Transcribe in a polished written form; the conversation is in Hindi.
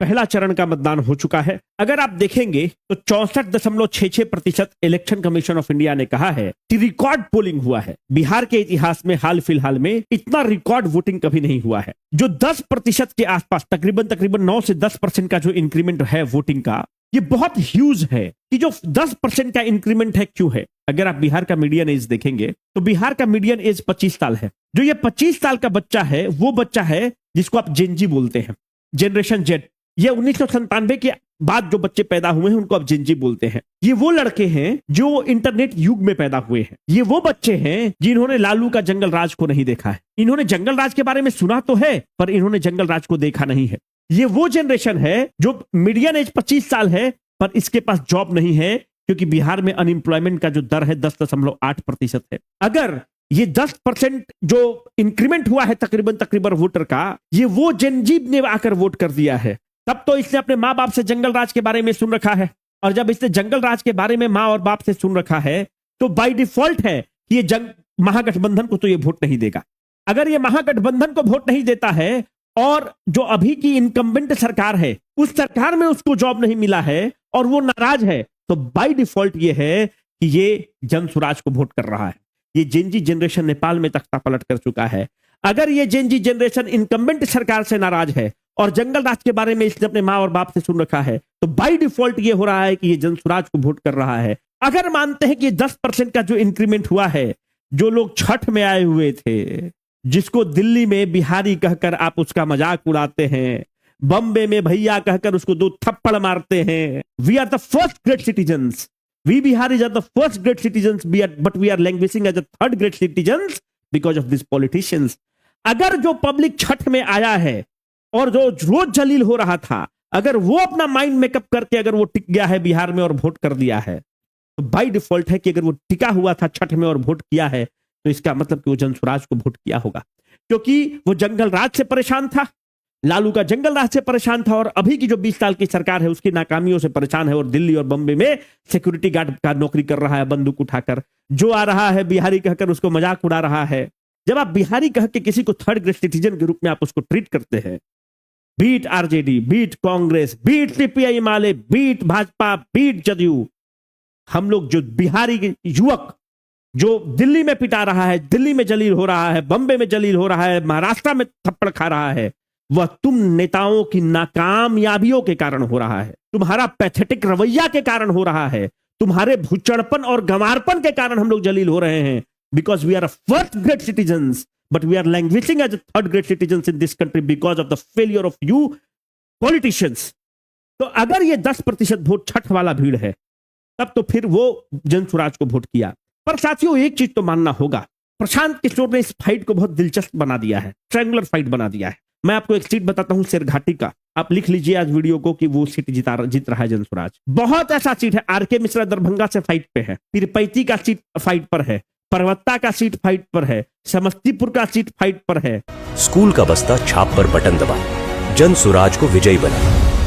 पहला चरण का मतदान हो चुका है। अगर आप देखेंगे तो 64.66% इलेक्शन कमीशन ऑफ इंडिया ने कहा है कि रिकॉर्ड पोलिंग हुआ है। बिहार के इतिहास में हाल फिलहाल में इतना रिकॉर्ड वोटिंग कभी नहीं हुआ है। जो 10% के आसपास तकरीबन 9 से 10% का जो इंक्रीमेंट है वोटिंग का, ये बहुत ह्यूज है। कि जो 10% का इंक्रीमेंट है क्यों है? अगर आप बिहार का मीडियन एज देखेंगे तो बिहार का मीडियन एज 25 साल है। जो ये 25 साल का बच्चा है वो बच्चा है जिसको आप जेनजी बोलते हैं, जनरेशन जेड। ये 1997 के बाद जो बच्चे पैदा हुए हैं उनको आप जेनजी बोलते हैं। ये वो लड़के हैं जो इंटरनेट युग में पैदा हुए हैं। ये वो बच्चे हैं जिन्होंने लालू का जंगल राज को नहीं देखा है। इन्होंने जंगल राज के बारे में सुना तो है पर इन्होंने जंगल राज को देखा नहीं है। ये वो जनरेशन है जो मीडियन एज 25 साल है पर इसके पास जॉब नहीं है, क्योंकि बिहार में अनएम्प्लॉयमेंट का जो दर है 10.8% है। अगर ये 10% जो इंक्रीमेंट हुआ है तकरीबन वोटर का, ये वो जनजीब ने आकर वोट कर दिया है। तब तो इसने अपने माँ बाप से जंगल राज के बारे में सुन रखा है, और जब इसने जंगल राज के बारे में माँ और बाप से सुन रखा है तो बाय डिफॉल्ट है कि ये महागठबंधन को तो ये वोट नहीं देगा। अगर ये महागठबंधन को वोट नहीं देता है और जो अभी की इनकम्बेंट सरकार है उस सरकार में उसको जॉब नहीं मिला है और वो नाराज है, तो बाय डिफॉल्ट ये है कि ये जन स्वराज को वोट कर रहा है। ये जेनजी जनरेशन नेपाल में तख्ता पलट कर चुका है। अगर ये जेनजी जनरेशन इनकम्बेंट सरकार से नाराज है और जंगल राज के बारे में इसने अपने माँ और बाप से सुन रखा है, तो बाय डिफॉल्ट ये हो रहा है कि ये जन स्वराज को वोट कर रहा है। अगर मानते हैं कि 10% का जो इंक्रीमेंट हुआ है, जो लोग छठ में आए हुए थे, जिसको दिल्ली में बिहारी कहकर आप उसका मजाक उड़ाते हैं, बम्बे में भैया कहकर उसको 2 थप्पड़ मारते हैं। We are the first great citizens, we Biharis are the first great citizens, but we are languaging as the third great citizens because of this politicians. अगर जो पब्लिक छठ में आया है और जो रोज जलील हो रहा था, अगर वो अपना माइंड मेकअप करके अगर वो टिक गया है बिहार में और वोट कर दिया है, तो बाय डिफॉल्ट है कि अगर वो टिका हुआ था छठ में और वोट किया है तो इसका मतलब कि वो जन स्वराज को वोट किया होगा, क्योंकि वो जंगल राज से परेशान था, लालू का जंगल राज से परेशान था, और अभी की जो 20 साल की सरकार है उसकी नाकामियों से परेशान है और दिल्ली और बम्बे में सिक्योरिटी गार्ड का नौकरी कर रहा है बंदूक उठाकर। जो आ रहा है बिहारी कहकर उसको मजाक उड़ा रहा है। जब आप बिहारी कह के किसी को थर्ड ग्रेड सिटीजन के रूप में आप उसको ट्रीट करते हैं, beat RJD, beat Congress, beat CPI Male, beat Bhajpa, beat JDU, हम लोग जो बिहारी युवक जो दिल्ली में पिटा रहा है, दिल्ली में जलील हो रहा है, बम्बे में जलील हो रहा है, महाराष्ट्र में थप्पड़ खा रहा है, वह तुम नेताओं की नाकामयाबियों के कारण हो रहा है, तुम्हारा पैथेटिक रवैया के कारण हो रहा है, तुम्हारे भुचड़पन और गंवारपन के कारण हम लोग जलील हो रहे हैं। Because we are first great citizens but we are languaging as third great citizens in this country because of the failure of you politicians. तो अगर ये 10% वोट छठ वाला भीड़ है, तब तो फिर वो जन स्वराज को वोट किया। पर साथियों एक चीज तो मानना होगा, प्रशांत किशोर ने इस फाइट को बहुत दिलचस्प बना दिया है, ट्रायंगुलर फाइट बना दिया है। मैं आपको एक सीट बताता हूं शेरघाटी का, आप लिख लीजिए आज वीडियो को कि वो सीट जीत रहा है जन स्वराज। बहुत ऐसा सीट है, आरके मिश्रा दरभंगा से फाइट पे है, पीरपैती का सीट फाइट पर है, परवत्ता का सीट फाइट पर है, समस्तीपुर का सीट फाइट पर है। स्कूल का बस्ता छाप पर बटन दबाएं, जन स्वराज को विजयी बनाएं।